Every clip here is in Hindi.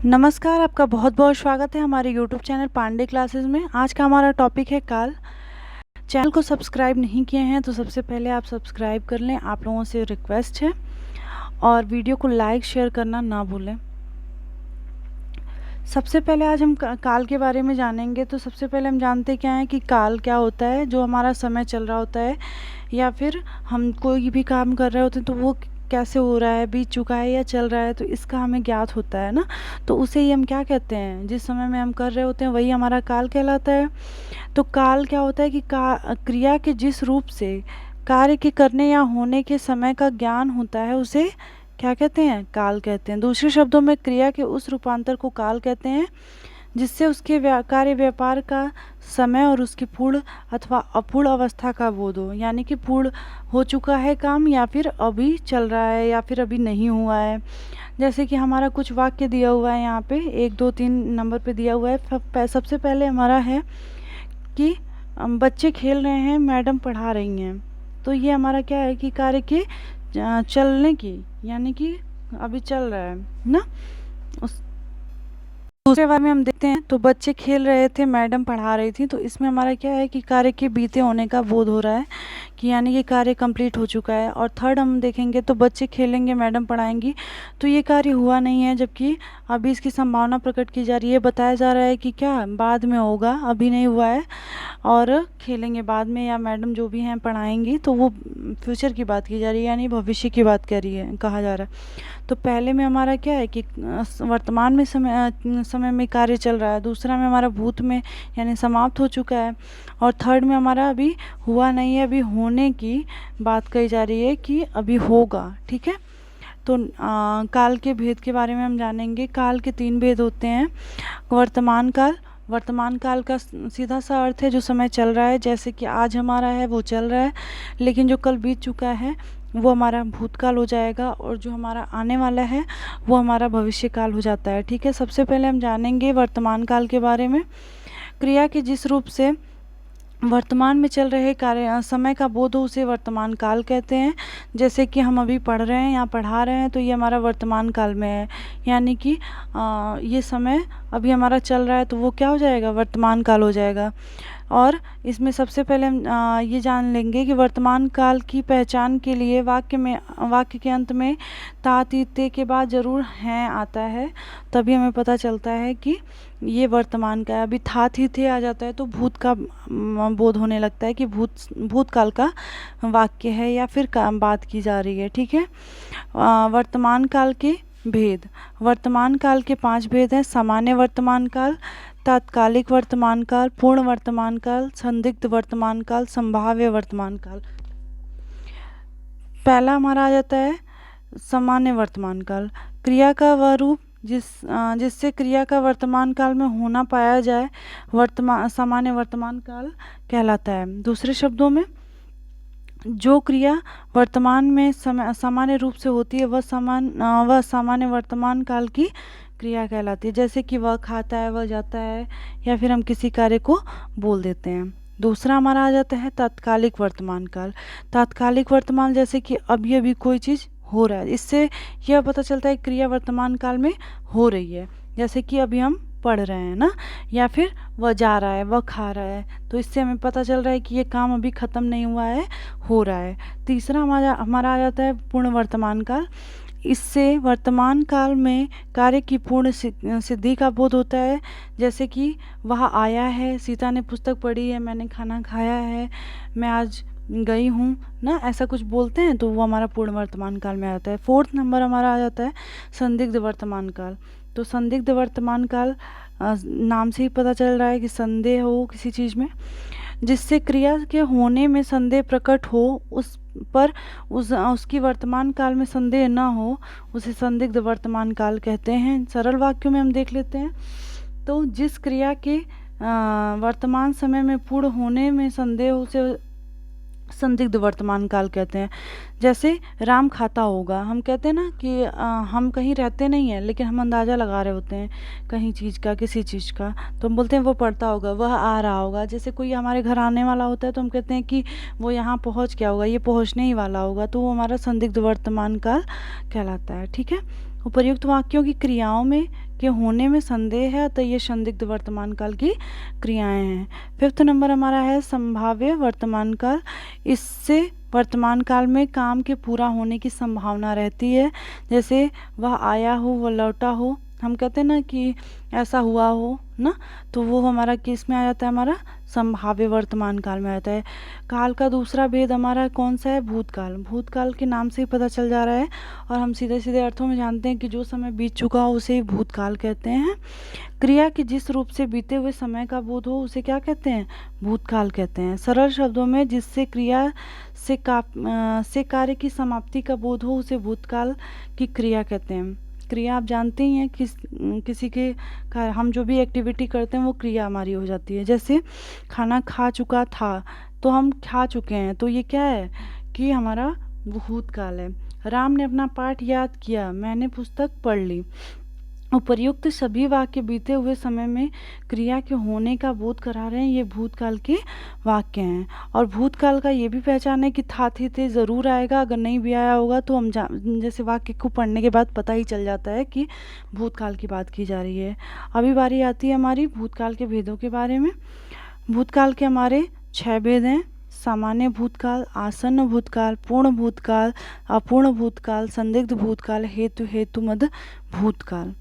नमस्कार, आपका बहुत बहुत स्वागत है हमारे यूट्यूब चैनल पांडे क्लासेस में। आज का हमारा टॉपिक है काल। चैनल को सब्सक्राइब नहीं किए हैं तो सबसे पहले आप सब्सक्राइब कर लें, आप लोगों से रिक्वेस्ट है। और वीडियो को लाइक शेयर करना ना भूलें। सबसे पहले आज हम काल के बारे में जानेंगे। तो सबसे पहले हम जानते क्या हैं कि काल क्या होता है। जो हमारा समय चल रहा होता है या फिर हम कोई भी काम कर रहे होते हैं तो वो कैसे हो रहा है, बीत चुका है या चल रहा है, तो इसका हमें ज्ञात होता है ना। तो उसे ही हम क्या कहते हैं, जिस समय में हम कर रहे होते हैं वही हमारा काल कहलाता है। तो काल क्या होता है कि क्रिया के जिस रूप से कार्य के करने या होने के समय का ज्ञान होता है उसे क्या कहते हैं, काल कहते हैं। दूसरे शब्दों में क्रिया के उस रूपांतर को काल कहते हैं जिससे उसके कार्य व्यापार का समय और उसकी पूर्ण अथवा अपूर्ण अवस्था का बोध हो, यानी कि पूर्ण हो चुका है काम या फिर अभी चल रहा है या फिर अभी नहीं हुआ है। जैसे कि हमारा कुछ वाक्य दिया हुआ है यहाँ पे 1 2 3 नंबर पे दिया हुआ है। सबसे पहले हमारा है कि बच्चे खेल रहे हैं, मैडम पढ़ा रही हैं। तो ये हमारा क्या है कि कार्य के चलने की, यानी कि अभी चल रहा है ना। उस दूसरे बार में हम देखते हैं तो बच्चे खेल रहे थे, मैडम पढ़ा रही थी। तो इसमें हमारा क्या है कि कार्य के बीते होने का बोध हो रहा है कि यानी कि कार्य कंप्लीट हो चुका है। और थर्ड हम देखेंगे तो बच्चे खेलेंगे, मैडम पढ़ाएंगी। तो ये कार्य हुआ नहीं है, जबकि अभी इसकी संभावना प्रकट की जा रही है। बताया जा रहा है कि क्या बाद में होगा, अभी नहीं हुआ है। और खेलेंगे बाद में या मैडम जो भी हैं पढ़ाएंगी, तो वो फ्यूचर की बात की जा रही है, यानी भविष्य की बात कह रही है, कहा जा रहा है। तो पहले में हमारा क्या है कि वर्तमान में समय में कार्य चल रहा है। दूसरा में हमारा भूत में यानी समाप्त हो चुका है। और थर्ड में हमारा अभी हुआ नहीं है, अभी होने की बात कही जा रही है कि अभी होगा। ठीक है। तो काल के भेद के बारे में हम जानेंगे। काल के 3 भेद होते हैं। वर्तमान काल, वर्तमान काल का सीधा सा अर्थ है जो समय चल रहा है, जैसे कि आज हमारा है वो चल रहा है, लेकिन जो कल बीत चुका है वो हमारा भूतकाल हो जाएगा, और जो हमारा आने वाला है वो हमारा भविष्य काल हो जाता है। ठीक है। सबसे पहले हम जानेंगे वर्तमान काल के बारे में। क्रिया के जिस रूप से वर्तमान में चल रहे कार्य समय का बोध हो उसे वर्तमान काल कहते हैं। जैसे कि हम अभी पढ़ रहे हैं या पढ़ा रहे हैं तो ये हमारा वर्तमान काल में है, यानी कि ये समय अभी हमारा चल रहा है तो वो क्या हो जाएगा, वर्तमान काल हो जाएगा। और इसमें सबसे पहले हम ये जान लेंगे कि वर्तमान काल की पहचान के लिए वाक्य के अंत में ता ती ते के बाद ज़रूर हैं आता है, तभी हमें पता चलता है कि ये वर्तमान का है। अभी था थी थे आ जाता है तो भूत का बोध होने लगता है कि भूतकाल का वाक्य है या फिर बात की जा रही है। ठीक है। वर्तमान काल के भेद। वर्तमान काल के 5 भेद हैं। सामान्य वर्तमान काल, तात्कालिक वर्तमान काल, पूर्ण वर्तमान काल, संदिग्ध वर्तमान काल, संभाव्य वर्तमान काल। पहला हमारा आ जाता है सामान्य वर्तमान काल। क्रिया का वह रूप जिससे क्रिया का वर्तमान काल में होना पाया जाए सामान्य वर्तमान काल कहलाता है। दूसरे शब्दों में जो क्रिया वर्तमान में सामान्य रूप से होती है वह सामान्य वर्तमान काल की क्रिया कहलाती है। जैसे कि वह खाता है, वह जाता है, या फिर हम किसी कार्य को बोल देते हैं। दूसरा हमारा आ जाता है तात्कालिक वर्तमान काल। तात्कालिक वर्तमान, जैसे कि अभी अभी कोई चीज़ हो रहा है, इससे यह पता चलता है क्रिया वर्तमान काल में हो रही है। जैसे कि अभी हम पढ़ रहे हैं ना, या फिर वह जा रहा है, वह खा रहा है, तो इससे हमें पता चल रहा है कि ये काम अभी ख़त्म नहीं हुआ है, हो रहा है। तीसरा हमारा आ जाता है पूर्ण वर्तमान काल। इससे वर्तमान काल में कार्य की पूर्ण सिद्धि का बोध होता है। जैसे कि वह आया है, सीता ने पुस्तक पढ़ी है, मैंने खाना खाया है, मैं आज गई हूँ ना, ऐसा कुछ बोलते हैं तो वो हमारा पूर्ण वर्तमान काल में आता है। 4th नंबर हमारा आ जाता है संदिग्ध वर्तमान काल। तो संदिग्ध वर्तमान काल नाम से ही पता चल रहा है कि संदेह हो किसी चीज़ में, जिससे क्रिया के होने में संदेह प्रकट हो, उस पर उसकी वर्तमान काल में संदेह न हो, उसे संदिग्ध वर्तमान काल कहते हैं। सरल वाक्यों में हम देख लेते हैं। तो जिस क्रिया के वर्तमान समय में पूर्ण होने में संदेह हो उसे संदिग्ध वर्तमान काल कहते हैं। जैसे राम खाता होगा, हम कहते हैं ना कि हम कहीं रहते नहीं हैं लेकिन हम अंदाज़ा लगा रहे होते हैं कहीं चीज़ का, किसी चीज़ का, तो हम बोलते हैं वो पढ़ता होगा, वह आ रहा होगा। जैसे कोई हमारे घर आने वाला होता है तो हम कहते हैं कि वो यहाँ पहुँच गया होगा, ये पहुँचने ही वाला होगा, तो वो हमारा संदिग्ध वर्तमान काल कहलाता है। ठीक है। उपर्युक्त वाक्यों की क्रियाओं में के होने में संदेह है, अतः ये संदिग्ध वर्तमान काल की क्रियाएं हैं। 5th नंबर हमारा है संभाव्य वर्तमान काल। इससे वर्तमान काल में काम के पूरा होने की संभावना रहती है, जैसे वह आया हो, वह लौटा हो। हम कहते हैं ना कि ऐसा हुआ हो ना, तो वो हमारा किस में आ जाता है, हमारा संभाव्य वर्तमान काल में आता है। काल का दूसरा भेद हमारा कौन सा है, भूतकाल। भूतकाल के नाम से ही पता चल जा रहा है, और हम सीधे सीधे अर्थों में जानते हैं कि जो समय बीत चुका हो उसे ही भूतकाल कहते हैं। क्रिया के जिस रूप से बीते हुए समय का बोध हो उसे क्या कहते हैं, भूतकाल कहते हैं। सरल शब्दों में जिससे क्रिया से कार्य की समाप्ति का बोध हो उसे भूतकाल की क्रिया कहते हैं। क्रिया आप जानते ही हैं, किसी के हम जो भी एक्टिविटी करते हैं वो क्रिया हमारी हो जाती है। जैसे खाना खा चुका था, तो हम खा चुके हैं, तो ये क्या है कि हमारा भूतकाल है। राम ने अपना पाठ याद किया, मैंने पुस्तक पढ़ ली। उपर्युक्त सभी वाक्य बीते हुए समय में क्रिया के होने का बोध करा रहे हैं, ये भूतकाल के वाक्य हैं। और भूतकाल का ये भी पहचान है कि था थे थे ज़रूर आएगा, अगर नहीं भी आया होगा तो हम जैसे वाक्य को पढ़ने के बाद पता ही चल जाता है कि भूतकाल की बात की जा रही है। अभी बारी आती है हमारी भूतकाल के भेदों के बारे में। भूतकाल के हमारे 6 भेद हैं, सामान्य भूतकाल, आसन्न भूतकाल, पूर्ण भूतकाल, अपूर्ण भूतकाल, संदिग्ध भूतकाल, हेतुमद भूतकाल।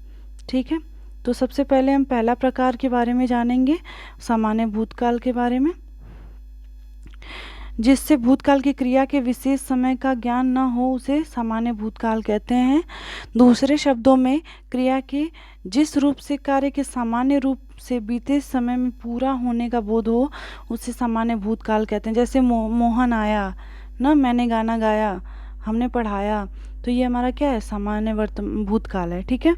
ठीक है, तो सबसे पहले हम पहला प्रकार के बारे में जानेंगे, सामान्य भूतकाल के बारे में, जिससे भूतकाल की क्रिया के विशेष समय का ज्ञान न हो उसे सामान्य भूतकाल कहते हैं। दूसरे शब्दों में क्रिया के जिस रूप से कार्य के सामान्य रूप से बीते समय में पूरा होने का बोध हो उसे सामान्य भूतकाल कहते हैं। जैसे मोहन आया ना, मैंने गाना गाया, हमने पढ़ाया, तो ये हमारा क्या है, सामान्य भूतकाल है। ठीक है,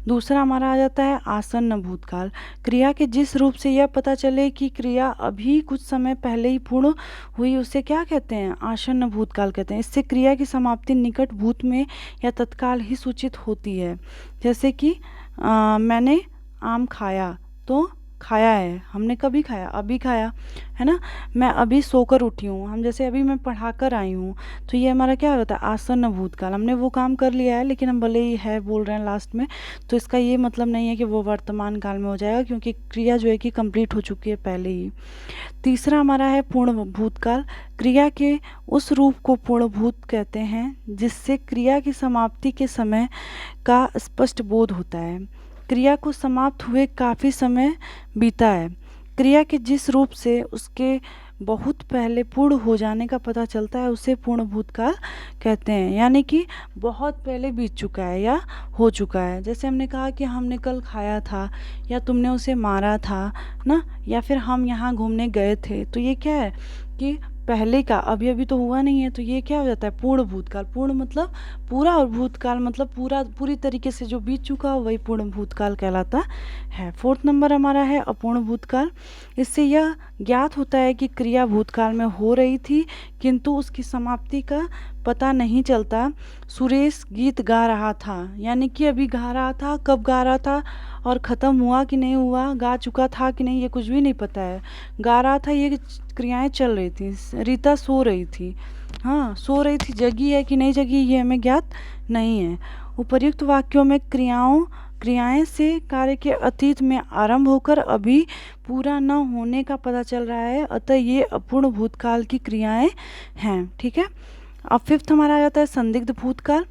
दूसरा हमारा आ जाता है आसन्न भूतकाल। क्रिया के जिस रूप से यह पता चले कि क्रिया अभी कुछ समय पहले ही पूर्ण हुई उसे क्या कहते हैं, आसन्न भूतकाल कहते हैं। इससे क्रिया की समाप्ति निकट भूत में या तत्काल ही सूचित होती है। जैसे कि मैंने आम खाया, तो खाया है, हमने कभी खाया, अभी खाया है ना। मैं अभी सोकर उठी हूँ, हम जैसे अभी मैं पढ़ाकर आई हूँ, तो ये हमारा क्या होता है, आसन्न भूतकाल। हमने वो काम कर लिया है, लेकिन हम भले ही है बोल रहे हैं लास्ट में, तो इसका ये मतलब नहीं है कि वो वर्तमान काल में हो जाएगा, क्योंकि क्रिया जो है कि कंप्लीट हो चुकी है पहले ही। तीसरा हमारा है पूर्ण भूतकाल। क्रिया के उस रूप को पूर्ण भूत कहते हैं जिससे क्रिया की समाप्ति के समय का स्पष्ट बोध होता है। क्रिया को समाप्त हुए काफ़ी समय बीता है। क्रिया के जिस रूप से उसके बहुत पहले पूर्ण हो जाने का पता चलता है उसे पूर्ण भूतकाल कहते हैं, यानी कि बहुत पहले बीत चुका है या हो चुका है। जैसे हमने कहा कि हमने कल खाया था, या तुमने उसे मारा था ना, या फिर हम यहाँ घूमने गए थे, तो ये क्या है कि पहले का, अभी अभी तो हुआ नहीं है, तो ये क्या हो जाता है, पूर्ण भूतकाल। पूर्ण मतलब पूरा, और भूतकाल मतलब पूरी तरीके से जो बीत चुका हो वही पूर्ण भूतकाल कहलाता है। 4th नंबर हमारा है अपूर्ण भूतकाल। इससे यह ज्ञात होता है कि क्रिया भूतकाल में हो रही थी किंतु उसकी समाप्ति का पता नहीं चलता। सुरेश गीत गा रहा था, यानी कि अभी गा रहा था, कब गा रहा था और ख़त्म हुआ कि नहीं हुआ, गा चुका था कि नहीं, ये कुछ भी नहीं पता है। गा रहा था, ये क्रियाएं चल रही थी। रीता सो रही थी, हाँ सो रही थी, जगी है कि नहीं जगी ये हमें ज्ञात नहीं है। उपर्युक्त वाक्यों में क्रियाएं से कार्य के अतीत में आरंभ होकर अभी पूरा न होने का पता चल रहा है, अतः ये अपूर्ण भूतकाल की क्रियाएं हैं। ठीक है, अब 5th हमारा आ जाता है संदिग्ध भूतकाल।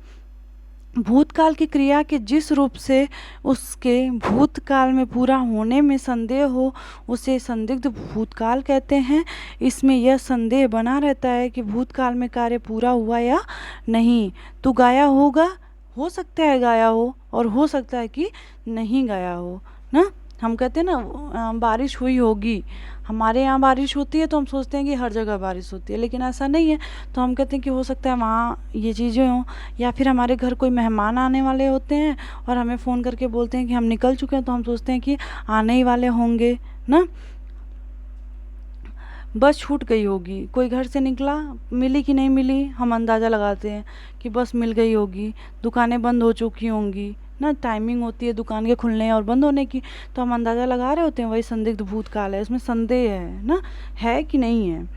भूतकाल की क्रिया के जिस रूप से उसके भूतकाल में पूरा होने में संदेह हो उसे संदिग्ध भूतकाल कहते हैं। इसमें यह संदेह बना रहता है कि भूतकाल में कार्य पूरा हुआ या नहीं। तो गाया होगा, हो सकता है गाया हो, और हो सकता है कि नहीं गाया हो ना। हम कहते हैं ना बारिश हुई होगी, हमारे यहाँ बारिश होती है तो हम सोचते हैं कि हर जगह बारिश होती है, लेकिन ऐसा नहीं है, तो हम कहते हैं कि हो सकता है वहाँ ये चीज़ें हों। या फिर हमारे घर कोई मेहमान आने वाले होते हैं और हमें फ़ोन करके बोलते हैं कि हम निकल चुके हैं, तो हम सोचते हैं कि आने ही वाले होंगे ना। बस छूट गई होगी, कोई घर से निकला, मिली कि नहीं मिली, हम अंदाज़ा लगाते हैं कि बस मिल गई होगी। दुकानें बंद हो चुकी होंगी ना, टाइमिंग होती है दुकान के खुलने और बंद होने की, तो हम अंदाज़ा लगा रहे होते हैं, वही संदिग्ध भूतकाल है। इसमें संदेह है ना, है कि नहीं है।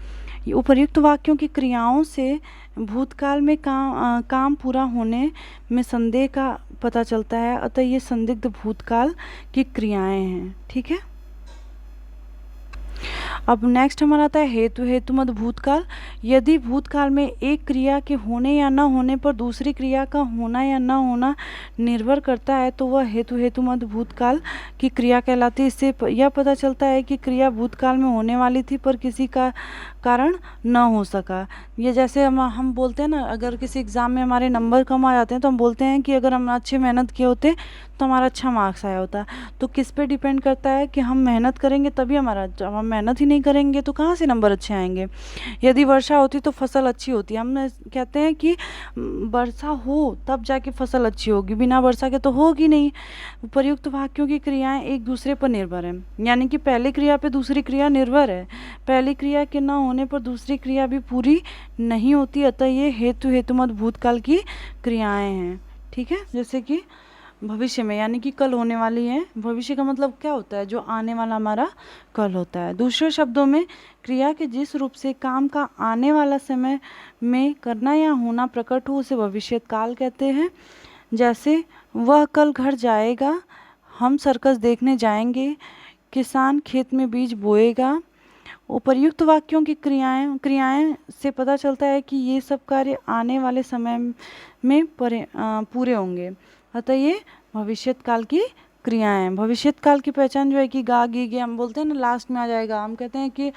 ये उपर्युक्त वाक्यों की क्रियाओं से भूतकाल में काम पूरा होने में संदेह का पता चलता है, अतः ये संदिग्ध भूतकाल की क्रियाएं हैं। ठीक है। अब नेक्स्ट हमारा आता है हेतु हेतुमद भूतकाल। यदि भूतकाल में एक क्रिया के होने या न होने पर दूसरी क्रिया का होना या न होना निर्भर करता है तो वह हेतु हेतुमद भूतकाल की क्रिया कहलाती है। इससे यह पता चलता है कि क्रिया भूतकाल में होने वाली थी पर किसी का कारण न हो सका। ये जैसे हम बोलते हैं ना, अगर किसी एग्ज़ाम में हमारे नंबर कम आ जाते हैं तो हम बोलते हैं कि अगर हम अच्छे मेहनत किए होते तो हमारा अच्छा मार्क्स आया होता। तो किस पे डिपेंड करता है कि हम मेहनत करेंगे तभी हमारा, जब हम मेहनत ही नहीं करेंगे तो कहाँ से नंबर अच्छे आएंगे। यदि वर्षा होती तो फसल अच्छी होती। हम कहते हैं कि वर्षा हो तब जाके फसल अच्छी होगी, बिना वर्षा के तो होगी नहीं। उपर्युक्त वाक्यों की क्रियाएं एक दूसरे पर निर्भर हैं, यानी कि पहली क्रिया पे दूसरी क्रिया निर्भर है। पहली क्रिया के न होने पर दूसरी क्रिया भी पूरी नहीं होती, अतः ये हेतु हेतुमद भूतकाल की क्रियाएं हैं। ठीक है। जैसे कि भविष्य में, यानी कि कल होने वाली है। भविष्य का मतलब क्या होता है, जो आने वाला हमारा कल होता है। दूसरे शब्दों में क्रिया के जिस रूप से काम का आने वाला समय में करना या होना प्रकट हो उसे भविष्यत काल कहते हैं। जैसे वह कल घर जाएगा, हम सर्कस देखने जाएंगे, किसान खेत में बीज बोएगा। उपर्युक्त वाक्यों की क्रियाएं से पता चलता है कि ये सब कार्य आने वाले समय में पूरे होंगे, अतः ये भविष्यत काल की क्रियाएं हैं। भविष्यत काल की पहचान जो है कि गा गी गे, हम बोलते हैं ना लास्ट में आ जाएगा। हम कहते हैं कि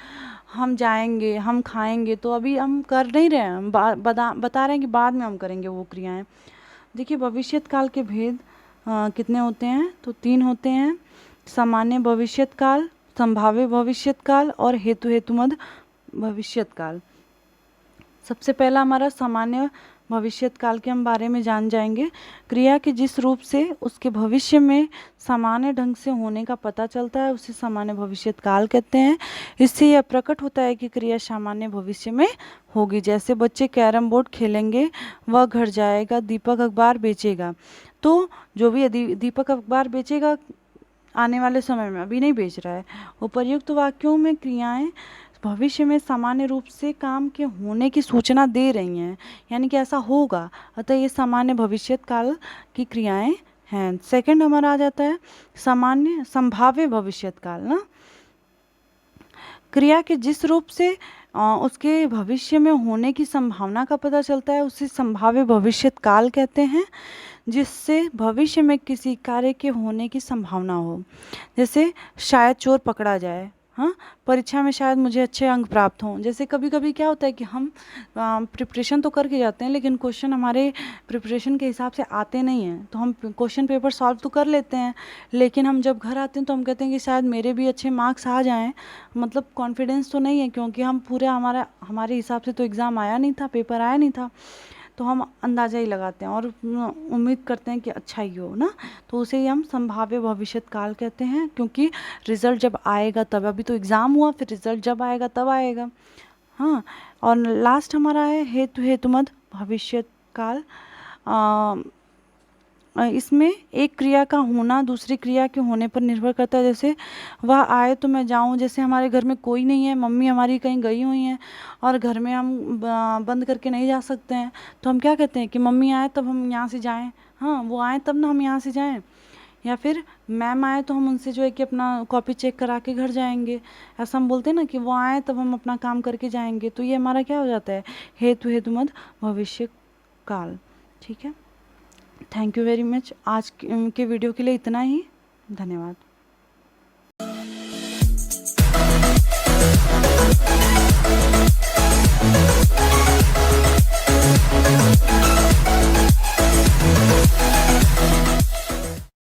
हम जाएंगे, हम खाएंगे, तो अभी हम कर नहीं रहे हैं, हम बता रहे हैं कि बाद में हम करेंगे वो क्रियाएं। देखिए भविष्यत काल के भेद कितने होते हैं, तो 3 होते हैं। सामान्य भविष्यत काल, संभाव्य भविष्यत काल और हेतु हेतुमद भविष्यत काल। सबसे पहला हमारा सामान्य भविष्यत काल के हम बारे में जान जाएंगे। क्रिया के जिस रूप से उसके भविष्य में सामान्य ढंग से होने का पता चलता है उसे सामान्य भविष्यत काल कहते हैं। इससे यह प्रकट होता है कि क्रिया सामान्य भविष्य में होगी। जैसे बच्चे कैरम बोर्ड खेलेंगे, वह घर जाएगा, दीपक अखबार बेचेगा। तो जो भी दीपक अखबार बेचेगा आने वाले समय में, अभी नहीं बेच रहा है। उपर्युक्त वाक्यों में क्रियाएं भविष्य में सामान्य रूप से काम के होने की सूचना दे रही हैं, यानी कि ऐसा होगा, अतः ये सामान्य भविष्यत काल की क्रियाएं हैं। सेकंड हमारा आ जाता है सामान्य संभाव्य भविष्यत काल ना। क्रिया के जिस रूप से उसके भविष्य में होने की संभावना का पता चलता है उसे संभाव्य भविष्यत काल कहते हैं, जिससे भविष्य में किसी कार्य के होने की संभावना हो। जैसे शायद चोर पकड़ा जाए, हाँ, परीक्षा में शायद मुझे अच्छे अंक प्राप्त हों। जैसे कभी कभी क्या होता है कि हम प्रिपरेशन तो करके जाते हैं लेकिन क्वेश्चन हमारे प्रिपरेशन के हिसाब से आते नहीं हैं, तो हम क्वेश्चन पेपर सॉल्व तो कर लेते हैं, लेकिन हम जब घर आते हैं तो हम कहते हैं कि शायद मेरे भी अच्छे मार्क्स आ जाएं। मतलब कॉन्फिडेंस तो नहीं है, क्योंकि हम पूरा हमारे हिसाब से तो एग्ज़ाम आया नहीं था, पेपर आया नहीं था, तो हम अंदाज़ा ही लगाते हैं और उम्मीद करते हैं कि अच्छा ही हो ना। तो उसे ही हम संभाव्य भविष्यत काल कहते हैं, क्योंकि रिज़ल्ट जब आएगा तब, अभी तो एग्ज़ाम हुआ, फिर रिज़ल्ट जब आएगा तब आएगा। हाँ, और लास्ट हमारा है हेतु हेतुमद भविष्यत काल। इसमें एक क्रिया का होना दूसरी क्रिया के होने पर निर्भर करता है। जैसे वह आए तो मैं जाऊं। जैसे हमारे घर में कोई नहीं है, मम्मी हमारी कहीं गई हुई हैं और घर में हम बंद करके नहीं जा सकते हैं, तो हम क्या कहते हैं कि मम्मी आए तब हम यहाँ से जाएं। हाँ, वो आए तब ना हम यहाँ से जाएं। या फिर मैम आए तो हम उनसे जो है कि अपना कॉपी चेक करा के घर जाएंगे। ऐसा हम बोलते हैं ना कि वो आए तब हम अपना काम करके जाएंगे। तो ये हमारा क्या हो जाता है, हेतु हेतुमद भविष्य काल। ठीक है। Thank you very much. आज के वीडियो के लिए इतना ही। धन्यवाद।